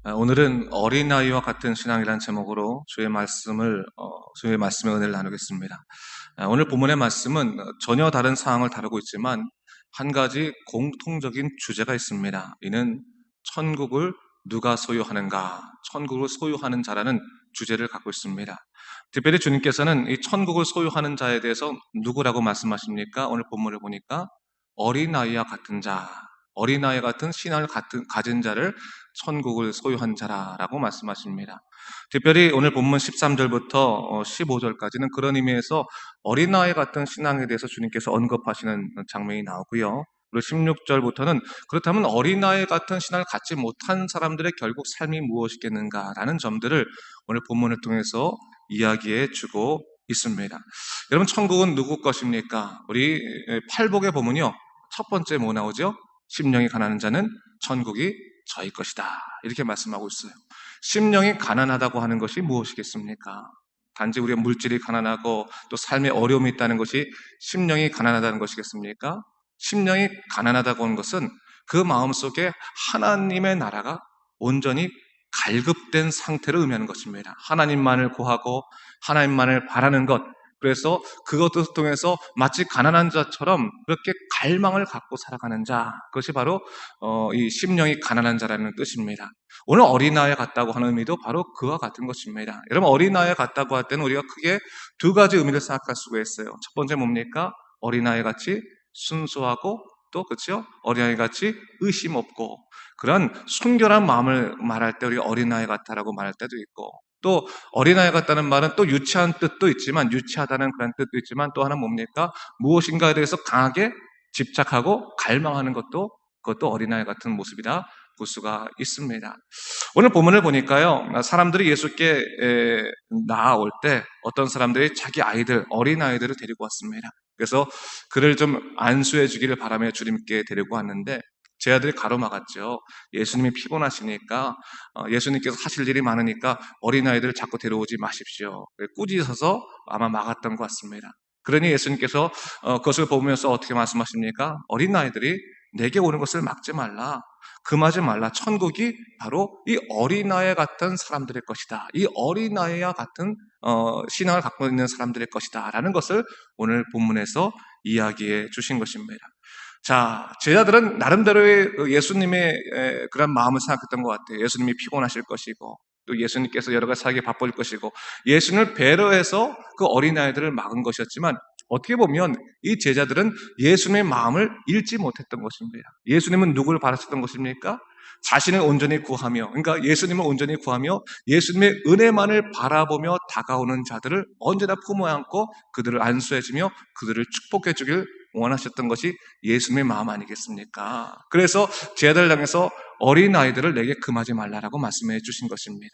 오늘은 어린아이와 같은 신앙이라는 제목으로 주의 말씀의 은혜를 나누겠습니다. 오늘 본문의 말씀은 전혀 다른 사항을 다루고 있지만 한 가지 공통적인 주제가 있습니다. 이는 천국을 누가 소유하는가, 천국을 소유하는 자라는 주제를 갖고 있습니다. 특별히 주님께서는 이 천국을 소유하는 자에 대해서 누구라고 말씀하십니까? 오늘 본문을 보니까 어린아이와 같은 자, 어린아이 같은 신앙을 가진 자를 천국을 소유한 자라고 말씀하십니다. 특별히 오늘 본문 13절부터 15절까지는 그런 의미에서 어린아이 같은 신앙에 대해서 주님께서 언급하시는 장면이 나오고요. 그리고 16절부터는 그렇다면 어린아이 같은 신앙을 갖지 못한 사람들의 결국 삶이 무엇이겠는가라는 점들을 오늘 본문을 통해서 이야기해 주고 있습니다. 여러분, 천국은 누구 것입니까? 우리 팔복에 보면요, 첫 번째 뭐 나오죠? 심령이 가난한 자는 천국이 저희 것이다, 이렇게 말씀하고 있어요. 심령이 가난하다고 하는 것이 무엇이겠습니까? 단지 우리의 물질이 가난하고 또 삶에 어려움이 있다는 것이 심령이 가난하다는 것이겠습니까? 심령이 가난하다고 하는 것은 그 마음속에 하나님의 나라가 온전히 갈급된 상태를 의미하는 것입니다. 하나님만을 구하고 하나님만을 바라는 것, 그래서 그것을 통해서 마치 가난한 자처럼 그렇게 갈망을 갖고 살아가는 자, 그것이 바로 이 심령이 가난한 자라는 뜻입니다. 오늘 어린아이에 같다고 하는 의미도 바로 그와 같은 것입니다. 여러분, 어린아이에 같다고 할 때는 우리가 크게 두 가지 의미를 생각할 수가 있어요. 첫 번째 뭡니까? 어린아이 같이 순수하고, 또 그렇죠? 어린아이 같이 의심 없고, 그런 순결한 마음을 말할 때 우리가 어린아이 같다라고 말할 때도 있고, 또 어린아이 같다는 말은 또 유치한 뜻도 있지만, 유치하다는 그런 뜻도 있지만, 또 하나 뭡니까? 무엇인가에 대해서 강하게 집착하고 갈망하는 것도, 그것도 어린아이 같은 모습이다 볼 수가 있습니다. 오늘 본문을 보니까요, 사람들이 예수께 나아올 때 어떤 사람들이 자기 아이들, 어린아이들을 데리고 왔습니다. 그래서 그를 좀 안수해 주기를 바라며 주님께 데리고 왔는데, 제 아들이 가로막았죠. 예수님이 피곤하시니까, 예수님께서 하실 일이 많으니까 어린아이들을 자꾸 데려오지 마십시오. 꾸짖어서 아마 막았던 것 같습니다. 그러니 예수님께서 그것을 보면서 어떻게 말씀하십니까? 어린아이들이 내게 오는 것을 막지 말라, 금하지 말라. 천국이 바로 이 어린아이 같은 사람들의 것이다. 이 어린아이와 같은 신앙을 갖고 있는 사람들의 것이다 라는 것을 오늘 본문에서 이야기해 주신 것입니다. 자, 제자들은 나름대로의 예수님의 그런 마음을 생각했던 것 같아요. 예수님이 피곤하실 것이고, 또 예수님께서 여러 가지 사역에 바쁠 것이고, 예수님을 배려해서 그 어린아이들을 막은 것이었지만, 어떻게 보면 이 제자들은 예수님의 마음을 읽지 못했던 것입니다. 예수님은 누구를 바라셨던 것입니까? 자신을 온전히 구하며, 그러니까 예수님을 온전히 구하며 예수님의 은혜만을 바라보며 다가오는 자들을 언제나 품어 안고 그들을 안수해주며 그들을 축복해주길 원하셨던 것이 예수님의 마음 아니겠습니까? 그래서 제자들 향해서 어린아이들을 내게 금하지 말라라고 말씀해 주신 것입니다.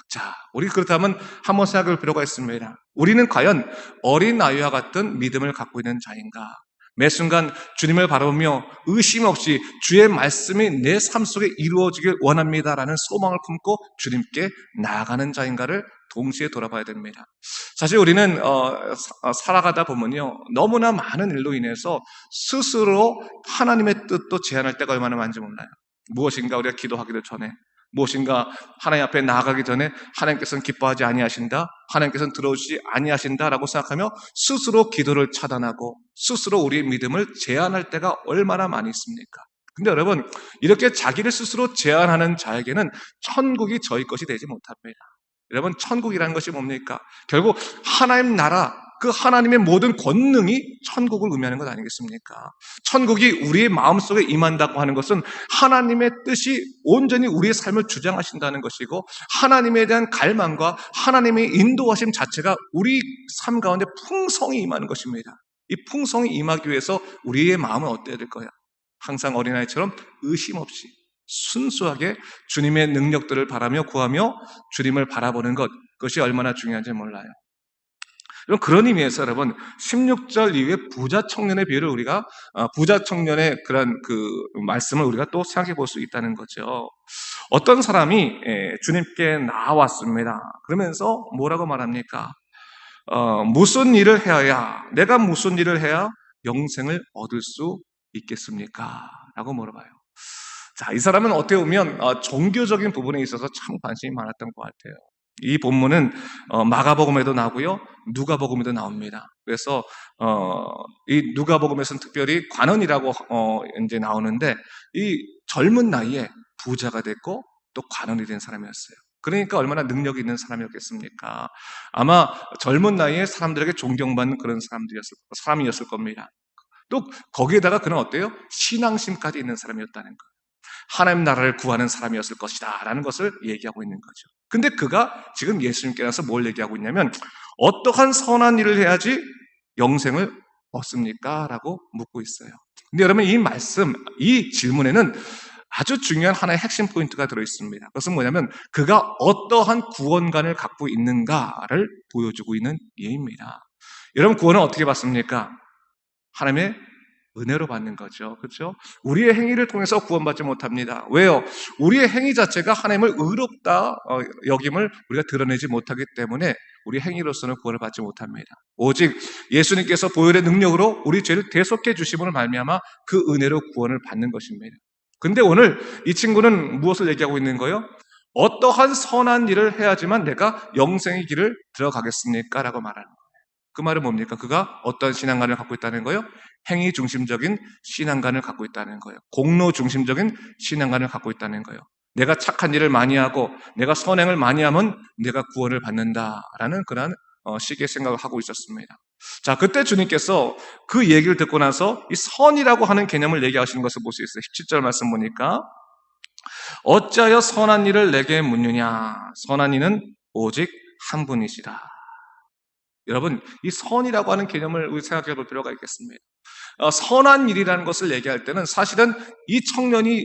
자, 우리 그렇다면 한번 생각할 필요가 있습니다. 우리는 과연 어린아이와 같은 믿음을 갖고 있는 자인가? 매 순간 주님을 바라보며 의심 없이 주의 말씀이 내 삶 속에 이루어지길 원합니다라는 소망을 품고 주님께 나아가는 자인가를 동시에 돌아봐야 됩니다. 사실 우리는 살아가다 보면요, 너무나 많은 일로 인해서 스스로 하나님의 뜻도 제한할 때가 얼마나 많은지 몰라요. 무엇인가 우리가 기도하기도 전에, 무엇인가 하나님 앞에 나아가기 전에 하나님께서는 기뻐하지 아니하신다, 하나님께서는 들어오시지 아니하신다라고 생각하며 스스로 기도를 차단하고 스스로 우리의 믿음을 제한할 때가 얼마나 많이 있습니까? 근데 여러분, 이렇게 자기를 스스로 제한하는 자에게는 천국이 저희 것이 되지 못합니다. 여러분, 천국이라는 것이 뭡니까? 결국 하나님 나라, 그 하나님의 모든 권능이 천국을 의미하는 것 아니겠습니까? 천국이 우리의 마음속에 임한다고 하는 것은 하나님의 뜻이 온전히 우리의 삶을 주장하신다는 것이고, 하나님에 대한 갈망과 하나님의 인도하심 자체가 우리 삶 가운데 풍성히 임하는 것입니다. 이 풍성이 임하기 위해서 우리의 마음은 어때야 될 거야? 항상 어린아이처럼 의심 없이 순수하게 주님의 능력들을 바라며 구하며 주님을 바라보는 것, 그것이 얼마나 중요한지 몰라요. 그런 의미에서 여러분, 16절 이후에 부자 청년의 비유를 우리가, 부자 청년의 그런 그 말씀을 우리가 또 생각해 볼 수 있다는 거죠. 어떤 사람이 주님께 나왔습니다. 그러면서 뭐라고 말합니까? 무슨 일을 해야, 내가 무슨 일을 해야 영생을 얻을 수 있겠습니까? 라고 물어봐요. 자, 이 사람은 어떻게 보면 종교적인 부분에 있어서 참 관심이 많았던 것 같아요. 이 본문은 마가복음에도 나오고요, 누가복음에도 나옵니다. 그래서 이 누가복음에서는 특별히 관원이라고 이제 나오는데, 이 젊은 나이에 부자가 됐고 또 관원이 된 사람이었어요. 그러니까 얼마나 능력이 있는 사람이었겠습니까? 아마 젊은 나이에 사람들에게 존경받는 그런 사람이었을 겁니다. 또 거기에다가 그는 어때요? 신앙심까지 있는 사람이었다는 거예요. 하나님 나라를 구하는 사람이었을 것이다 라는 것을 얘기하고 있는 거죠. 근데 그가 지금 예수님께서 뭘 얘기하고 있냐면, 어떠한 선한 일을 해야지 영생을 얻습니까? 라고 묻고 있어요. 근데 여러분, 이 말씀, 이 질문에는 아주 중요한 하나의 핵심 포인트가 들어있습니다. 그것은 뭐냐면, 그가 어떠한 구원관을 갖고 있는가를 보여주고 있는 예입니다. 여러분, 구원은 어떻게 받습니까? 하나님의 은혜로 받는 거죠. 그렇죠? 우리의 행위를 통해서 구원받지 못합니다. 왜요? 우리의 행위 자체가 하나님을 의롭다 여김을 우리가 드러내지 못하기 때문에 우리 행위로서는 구원을 받지 못합니다. 오직 예수님께서 보혈의 능력으로 우리 죄를 대속해 주심으로 말미암아 그 은혜로 구원을 받는 것입니다. 근데 오늘 이 친구는 무엇을 얘기하고 있는 거예요? 어떠한 선한 일을 해야지만 내가 영생의 길을 들어가겠습니까? 라고 말하는 거예요. 그 말은 뭡니까? 그가 어떤 신앙관을 갖고 있다는 거예요? 행위 중심적인 신앙관을 갖고 있다는 거예요. 공로 중심적인 신앙관을 갖고 있다는 거예요. 내가 착한 일을 많이 하고 내가 선행을 많이 하면 내가 구원을 받는다라는 그런 식의 생각을 하고 있었습니다. 자, 그때 주님께서 그 얘기를 듣고 나서 이 선이라고 하는 개념을 얘기하시는 것을 볼 수 있어요. 17절 말씀 보니까, 어찌하여 선한 일을 내게 묻느냐? 선한 이는 오직 한 분이시라. 여러분, 이 선이라고 하는 개념을 우리 생각해 볼 필요가 있겠습니다. 선한 일이라는 것을 얘기할 때는 사실은 이 청년이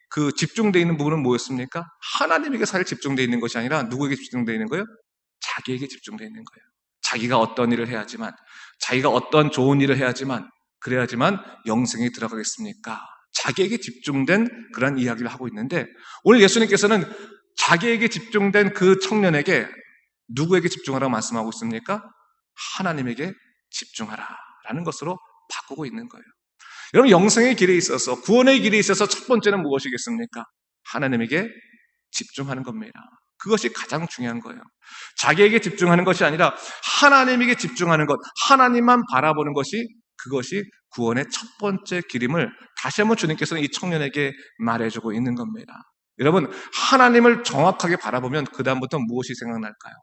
그 집중되어 있는 부분은 뭐였습니까? 하나님에게 사실 집중되어 있는 것이 아니라 누구에게 집중되어 있는 거예요? 자기에게 집중되어 있는 거예요. 자기가 어떤 일을 해야지만, 자기가 어떤 좋은 일을 해야지만, 그래야지만 영생에 들어가겠습니까? 자기에게 집중된 그런 이야기를 하고 있는데, 오늘 예수님께서는 자기에게 집중된 그 청년에게 누구에게 집중하라고 말씀하고 있습니까? 하나님에게 집중하라 라는 것으로 바꾸고 있는 거예요. 여러분, 영생의 길에 있어서, 구원의 길에 있어서 첫 번째는 무엇이겠습니까? 하나님에게 집중하는 겁니다. 그것이 가장 중요한 거예요. 자기에게 집중하는 것이 아니라 하나님에게 집중하는 것, 하나님만 바라보는 것이, 그것이 구원의 첫 번째 길임을 다시 한번 주님께서는 이 청년에게 말해주고 있는 겁니다. 여러분, 하나님을 정확하게 바라보면 그 다음부터 무엇이 생각날까요?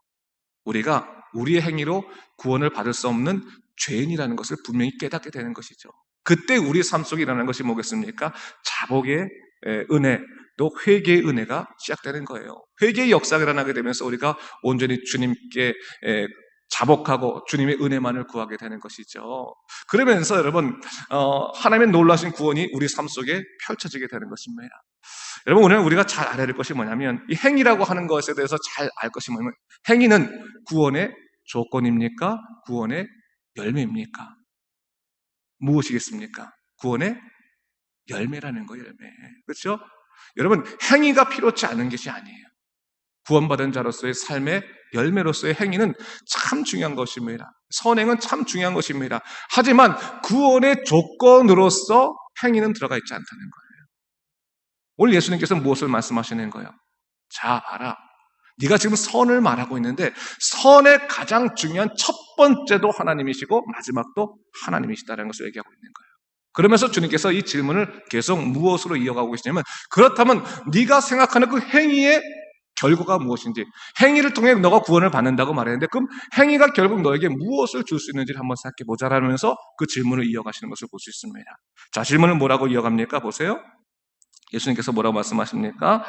우리가 우리의 행위로 구원을 받을 수 없는 죄인이라는 것을 분명히 깨닫게 되는 것이죠. 그때 우리 삶 속에 일어나는 것이 뭐겠습니까? 자복의 은혜, 또 회개의 은혜가 시작되는 거예요. 회개의 역사가 일어나게 되면서 우리가 온전히 주님께 자복하고 주님의 은혜만을 구하게 되는 것이죠. 그러면서 여러분, 하나님의 놀라신 구원이 우리 삶 속에 펼쳐지게 되는 것입니다. 여러분, 오늘 우리가 잘 알아야 될 것이 뭐냐면, 이 행위라고 하는 것에 대해서 잘 알 것이 뭐냐면, 행위는 구원의 조건입니까? 구원의 열매입니까? 무엇이겠습니까? 구원의 열매라는 거예요, 열매. 그렇죠? 여러분, 행위가 필요치 않은 것이 아니에요. 구원받은 자로서의 삶의 열매로서의 행위는 참 중요한 것입니다. 선행은 참 중요한 것입니다. 하지만 구원의 조건으로서 행위는 들어가 있지 않다는 거예요. 오늘 예수님께서는 무엇을 말씀하시는 거예요? 자, 봐라. 네가 지금 선을 말하고 있는데 선의 가장 중요한 첫 번째도 하나님이시고 마지막도 하나님이시다라는 것을 얘기하고 있는 거예요. 그러면서 주님께서 이 질문을 계속 무엇으로 이어가고 계시냐면, 그렇다면 네가 생각하는 그 행위의 결과가 무엇인지, 행위를 통해 너가 구원을 받는다고 말했는데 그럼 행위가 결국 너에게 무엇을 줄 수 있는지를 한번 생각해 보자라면서 그 질문을 이어가시는 것을 볼 수 있습니다. 자, 질문을 뭐라고 이어갑니까? 보세요. 예수님께서 뭐라고 말씀하십니까?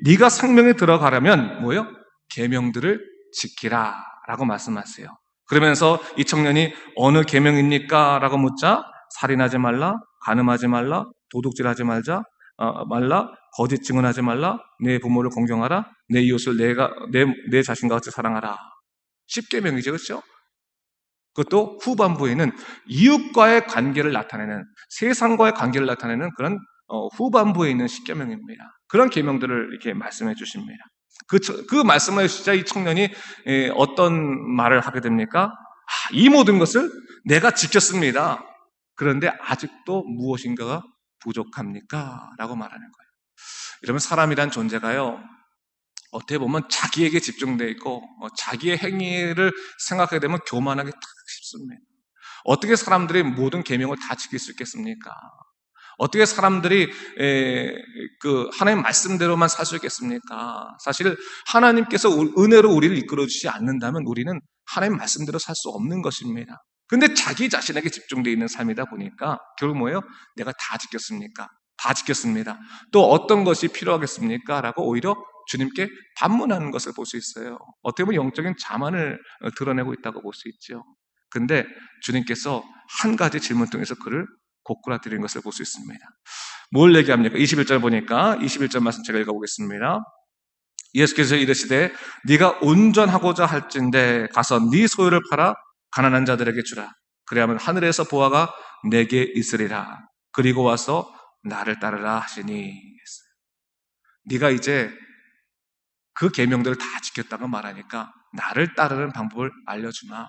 네가 생명에 들어가려면 뭐예요? 계명들을 지키라 라고 말씀하세요. 그러면서 이 청년이 어느 계명입니까? 라고 묻자, 살인하지 말라, 간음하지 말라, 도둑질하지 말라, 거짓 증언하지 말라, 내 부모를 공경하라, 내 이웃을 내 자신과 같이 사랑하라. 10계명이죠, 그렇죠? 그것도 후반부에는 이웃과의 관계를 나타내는, 세상과의 관계를 나타내는 그런 후반부에 있는 10계명입니다. 그런 계명들을 이렇게 말씀해 주십니다. 그 말씀을 진짜 이 청년이 어떤 말을 하게 됩니까? 이 모든 것을 내가 지켰습니다. 그런데 아직도 무엇인가가 부족합니까? 라고 말하는 거예요. 이러면 사람이란 존재가요, 어떻게 보면 자기에게 집중되어 있고 자기의 행위를 생각하게 되면 교만하게 딱 싶습니다. 어떻게 사람들이 모든 계명을 다 지킬 수 있겠습니까? 어떻게 사람들이 하나님 말씀대로만 살 수 있겠습니까? 사실 하나님께서 은혜로 우리를 이끌어 주시지 않는다면 우리는 하나님 말씀대로 살 수 없는 것입니다. 근데 자기 자신에게 집중되어 있는 삶이다 보니까 결국 뭐예요? 내가 다 지켰습니까? 다 지켰습니다. 또 어떤 것이 필요하겠습니까? 라고 오히려 주님께 반문하는 것을 볼 수 있어요. 어떻게 보면 영적인 자만을 드러내고 있다고 볼 수 있죠. 근데 주님께서 한 가지 질문 통해서 그를 고꾸라뜨리는 것을 볼 수 있습니다. 뭘 얘기합니까? 21절 보니까 21절 말씀 제가 읽어보겠습니다. 예수께서 이르시되 네가 온전하고자 할진대 가서 네 소유를 팔아 가난한 자들에게 주라. 그래야만 하늘에서 보화가 내게 있으리라. 그리고 와서 나를 따르라 하시니. 네가 이제 그 계명들을 다 지켰다고 말하니까 나를 따르는 방법을 알려주마.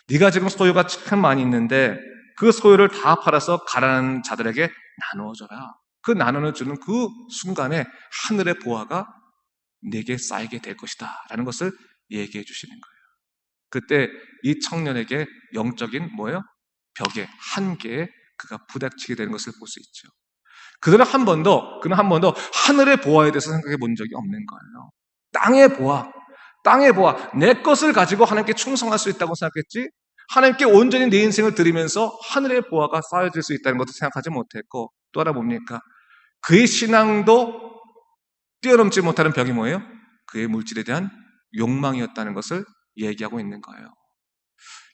네가 지금 소유가 참 많이 있는데 그 소유를 다 팔아서 가난한 자들에게 나누어줘라. 그 나누어주는 그 순간에 하늘의 보화가 내게 쌓이게 될 것이다 라는 것을 얘기해 주시는 거예요. 그때 이 청년에게 영적인 벽에, 한계에 그가 부닥치게 되는 것을 볼 수 있죠. 그는 한 번도 하늘의 보화에 대해서 생각해 본 적이 없는 거예요. 땅의 보화, 내 것을 가지고 하나님께 충성할 수 있다고 생각했지, 하나님께 온전히 내 인생을 드리면서 하늘의 보화가 쌓여질 수 있다는 것도 생각하지 못했고, 또 하나 뭡니까? 그의 신앙도 뛰어넘지 못하는 벽이 뭐예요? 그의 물질에 대한 욕망이었다는 것을 얘기하고 있는 거예요.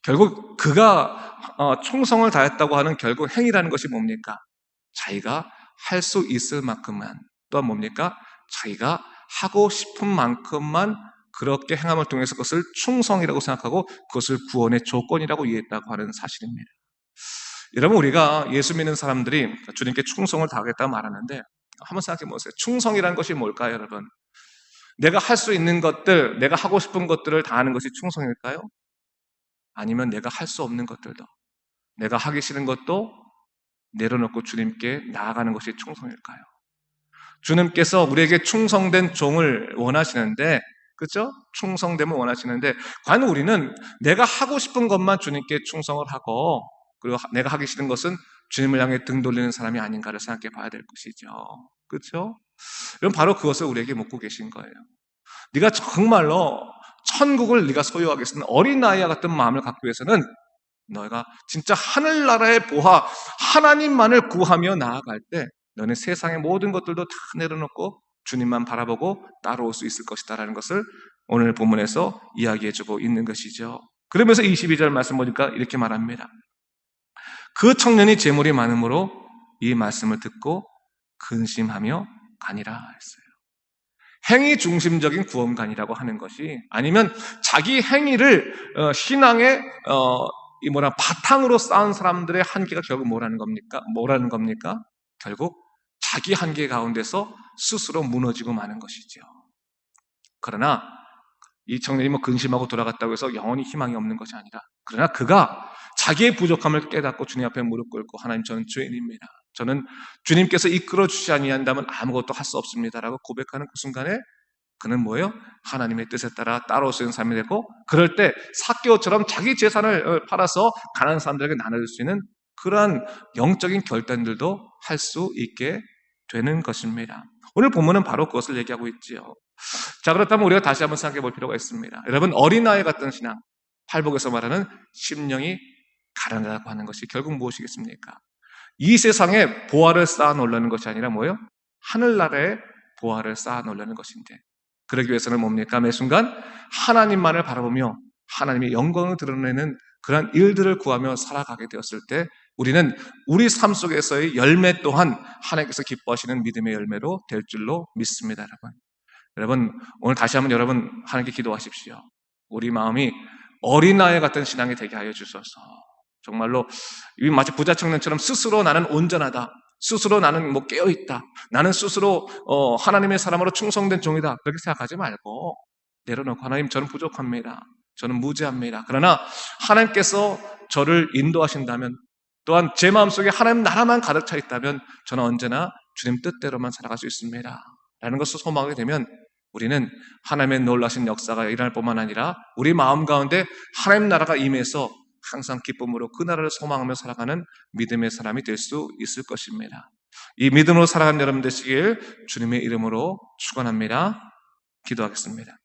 결국 그가 충성을 다했다고 하는 결국 행위라는 것이 뭡니까? 자기가 할 수 있을 만큼만, 또한 뭡니까? 자기가 하고 싶은 만큼만 그렇게 행함을 통해서 그것을 충성이라고 생각하고 그것을 구원의 조건이라고 이해했다고 하는 사실입니다. 여러분, 우리가 예수 믿는 사람들이 주님께 충성을 다하겠다고 말하는데 한번 생각해 보세요. 충성이라는 것이 뭘까요, 여러분? 내가 할 수 있는 것들, 내가 하고 싶은 것들을 다하는 것이 충성일까요? 아니면 내가 할 수 없는 것들도, 내가 하기 싫은 것도 내려놓고 주님께 나아가는 것이 충성일까요? 주님께서 우리에게 충성된 종을 원하시는데, 그렇죠? 충성됨을 원하시는데, 과연 우리는 내가 하고 싶은 것만 주님께 충성을 하고, 그리고 내가 하기 싫은 것은 주님을 향해 등 돌리는 사람이 아닌가를 생각해 봐야 될 것이죠. 그렇죠? 여러분, 바로 그것을 우리에게 묻고 계신 거예요. 네가 정말로 천국을 네가 소유하겠으면 어린아이와 같은 마음을 갖기 위해서는 너희가 진짜 하늘나라의 보화, 하나님만을 구하며 나아갈 때 너는 세상의 모든 것들도 다 내려놓고 주님만 바라보고 따라올 수 있을 것이다 라는 것을 오늘 본문에서 이야기해주고 있는 것이죠. 그러면서 22절 말씀 보니까 이렇게 말합니다. 그 청년이 재물이 많으므로 이 말씀을 듣고 근심하며 가니라 했어요. 행위 중심적인 구원관이라고 하는 것이, 아니면 자기 행위를 신앙의 바탕으로 쌓은 사람들의 한계가 결국 뭐라는 겁니까? 결국 자기 한계 가운데서 스스로 무너지고 마는 것이죠. 그러나 이 청년이 근심하고 돌아갔다고 해서 영원히 희망이 없는 것이 아니라, 그러나 그가 자기의 부족함을 깨닫고 주님 앞에 무릎 꿇고 하나님, 저는 죄인입니다. 저는 주님께서 이끌어 주시지 아니한다면 아무것도 할 수 없습니다라고 고백하는 그 순간에 그는 하나님의 뜻에 따라 따라올 수 있는 삶이 되고, 그럴 때 삭개오처럼 자기 재산을 팔아서 가난한 사람들에게 나눠줄 수 있는 그러한 영적인 결단들도 할 수 있게 되는 것입니다. 오늘 본문은 바로 그것을 얘기하고 있지요. 자, 그렇다면 우리가 다시 한번 생각해 볼 필요가 있습니다. 여러분, 어린아이 같은 신앙, 팔복에서 말하는 심령이 가난하다고 하는 것이 결국 무엇이겠습니까? 이 세상에 보화를 쌓아 놓으려는 것이 아니라 하늘나라에 보화를 쌓아 놓으려는 것인데, 그러기 위해서는 뭡니까? 매 순간 하나님만을 바라보며 하나님의 영광을 드러내는 그런 일들을 구하며 살아가게 되었을 때 우리는 우리 삶 속에서의 열매 또한 하나님께서 기뻐하시는 믿음의 열매로 될 줄로 믿습니다. 여러분, 오늘 다시 한번 여러분 하나님께 기도하십시오. 우리 마음이 어린아이 같은 신앙이 되게 하여 주셔서, 정말로 마치 부자 청년처럼 스스로 나는 온전하다, 스스로 나는 깨어있다, 나는 스스로 하나님의 사람으로 충성된 종이다, 그렇게 생각하지 말고 내려놓고, 하나님, 저는 부족합니다, 저는 무죄합니다. 그러나 하나님께서 저를 인도하신다면, 또한 제 마음속에 하나님 나라만 가득 차 있다면 저는 언제나 주님 뜻대로만 살아갈 수 있습니다. 라는 것을 소망하게 되면 우리는 하나님의 놀라신 역사가 일어날 뿐만 아니라 우리 마음 가운데 하나님 나라가 임해서 항상 기쁨으로 그 나라를 소망하며 살아가는 믿음의 사람이 될 수 있을 것입니다. 이 믿음으로 살아가는 여러분 되시길 주님의 이름으로 축원합니다. 기도하겠습니다.